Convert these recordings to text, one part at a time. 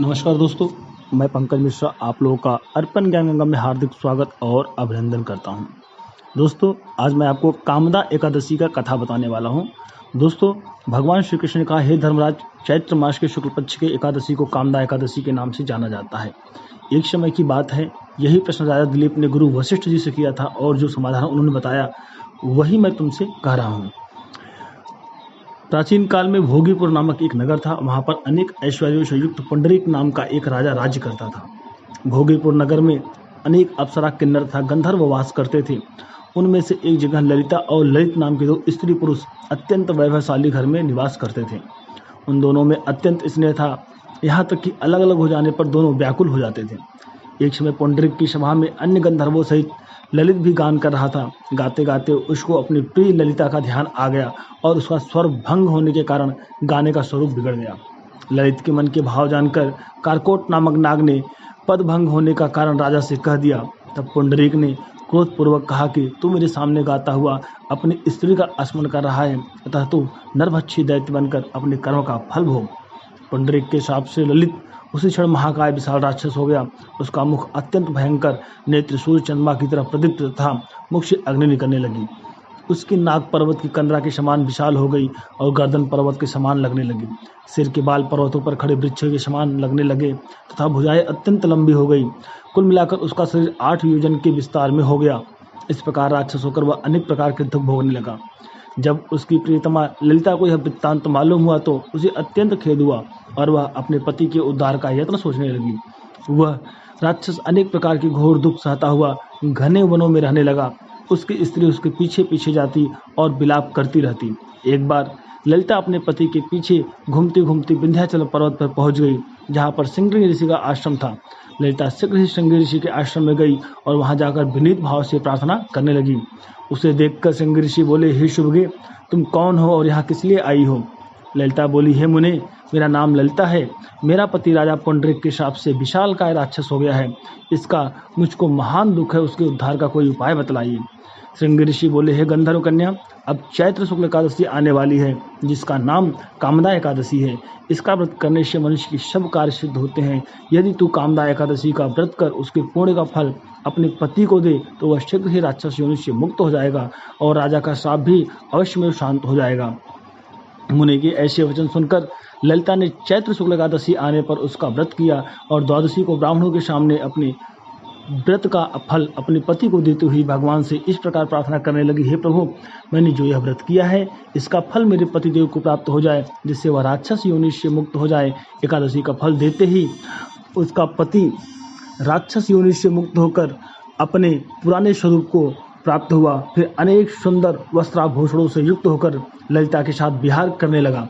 नमस्कार दोस्तों, मैं पंकज मिश्रा आप लोगों का अर्पण ज्ञान गंगा में हार्दिक स्वागत और अभिनंदन करता हूं। दोस्तों, आज मैं आपको कामदा एकादशी का कथा बताने वाला हूं। दोस्तों, भगवान श्री कृष्ण ने कहा, हे धर्मराज, चैत्र मास के शुक्ल पक्ष के एकादशी को कामदा एकादशी के नाम से जाना जाता है। एक समय की बात है, यही प्रश्न राजा दिलीप ने गुरु वशिष्ठ जी से किया था और जो समाधान उन्होंने बताया वही मैं तुमसे कह रहा हूँ। प्राचीन काल में भोगीपुर नामक एक नगर था। वहां पर अनेक ऐश्वर्यों से युक्त पुंडरीक नाम का एक राजा राज्य करता था। भोगीपुर नगर में अनेक अप्सरा, किन्नर तथा गंधर्व वास करते थे। उनमें से एक जगह ललिता और ललित नाम के दो स्त्री पुरुष अत्यंत वैभवशाली घर में निवास करते थे। उन दोनों में अत्यंत स्नेह था, यहाँ तक कि अलग अलग हो जाने पर दोनों व्याकुल हो जाते थे। एक समय पुंडरीक की सभा में अन्य गंधर्वों सहित ललित भी गान कर रहा था। गाते गाते उसको अपनी प्रिय ललिता का ध्यान आ गया और उसका स्वर भंग होने के कारण गाने का स्वरूप बिगड़ गया। ललित के मन के भाव जानकर कारकोट नामक नाग ने पद भंग होने का कारण राजा से कह दिया। तब पुंडरीक ने क्रोधपूर्वक कहा कि तू मेरे सामने गाता हुआ अपनी स्त्री का स्मरण कर रहा है, अतः तू नरभक्षी दैत्य बनकर अपने कर्म का फल भोग। पुंडरीक के शाप से ललित उसी क्षण महाकाय विशाल राक्षस हो गया। उसका मुख अत्यंत भयंकर, नेत्र सूर्य चंद्रमा की तरह प्रदीप्त तथा मुख से अग्नि निकलने लगी। उसकी नाक पर्वत की कंदरा के समान विशाल हो गई और गर्दन पर्वत के समान लगने लगी। सिर के बाल पर्वतों पर खड़े वृक्षों के समान लगने लगे तथा भुजाएं अत्यंत लंबी हो गई। कुल मिलाकर उसका शरीर 8 योजन के विस्तार में हो गया। इस प्रकार राक्षस होकर वह अनेक प्रकार के दुख भोगने लगा। जब उसकी प्रियतमा ललिता को यह वृत्तांत मालूम हुआ तो उसे अत्यंत खेद हुआ और वह अपने पति के उद्धार का यत्न सोचने लगी। वह राक्षस अनेक प्रकार के घोर दुख सहता हुआ घने वनों में रहने लगा। उसकी स्त्री उसके पीछे पीछे जाती और विलाप करती रहती। एक बार ललिता अपने पति के पीछे घूमती घूमती विंध्याचल पर्वत पर पहुंच गई, जहाँ पर श्रृंगी ऋषि का आश्रम था। ललिता शीघ्र ही श्रृंगी ऋषि के आश्रम में गई और वहां जाकर विनीत भाव से प्रार्थना करने लगी। उसे देखकर श्रृंगी ऋषि बोले, हे शुभगे, तुम कौन हो और यहाँ किस लिए आई हो? ललिता बोली, हे मुने, मेरा नाम ललिता है। मेरा पति राजा पुंडरीक के शाप से विशालकाय राक्षस हो गया है। इसका मुझको महान दुख है, उसके उद्धार का कोई उपाय बतलाइए। श्रृंगी ऋषि बोले, हे गंधर्व कन्या, अब चैत्र शुक्ल एकादशी आने वाली है, जिसका नाम कामदा एकादशी है। इसका व्रत करने से मनुष्य के सब कार्य सिद्ध होते हैं। यदि तू कामदा एकादशी का व्रत कर उसके पुण्य का फल अपने पति को दे तो वह शीघ्र ही राक्षस योनि से मुक्त हो जाएगा और राजा का श्राप भी अवश्य में शांत हो जाएगा। मुनि के ऐसे वचन सुनकर ललिता ने चैत्र शुक्ल एकादशी आने पर उसका व्रत किया और द्वादशी को ब्राह्मणों के सामने अपने व्रत का फल अपने पति को देते हुए भगवान से इस प्रकार प्रार्थना करने लगी, हे प्रभु, मैंने जो यह व्रत किया है इसका फल मेरे पतिदेव को प्राप्त हो जाए, जिससे वह राक्षस योनि से मुक्त हो जाए। एकादशी का फल देते ही उसका पति राक्षस योनि से मुक्त होकर अपने पुराने स्वरूप को प्राप्त हुआ। फिर अनेक सुंदर वस्त्राभूषणों से युक्त होकर ललिता के साथ विहार करने लगा।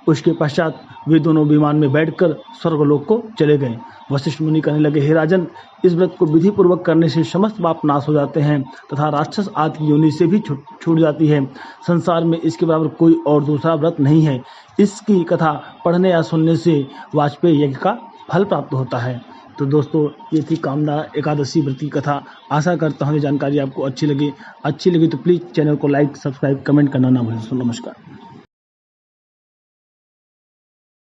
उसके पश्चात वे दोनों विमान में बैठकर स्वर्गलोक को चले गए। वशिष्ठ मुनि कहने लगे, हे राजन, इस व्रत को विधि पूर्वक करने से समस्त पाप नाश हो जाते हैं तथा राक्षस आदि की योनि से भी छूट जाती है। संसार में इसके बराबर कोई और दूसरा व्रत नहीं है। इसकी कथा पढ़ने या सुनने से वाजपेयी यज्ञ का फल प्राप्त होता है। तो दोस्तों, ये थी कामदा एकादशी व्रत की कथा। आशा करता हूँ ये जानकारी आपको अच्छी लगी तो प्लीज़ चैनल को लाइक, सब्सक्राइब, कमेंट करना ना भूलें। नमस्कार।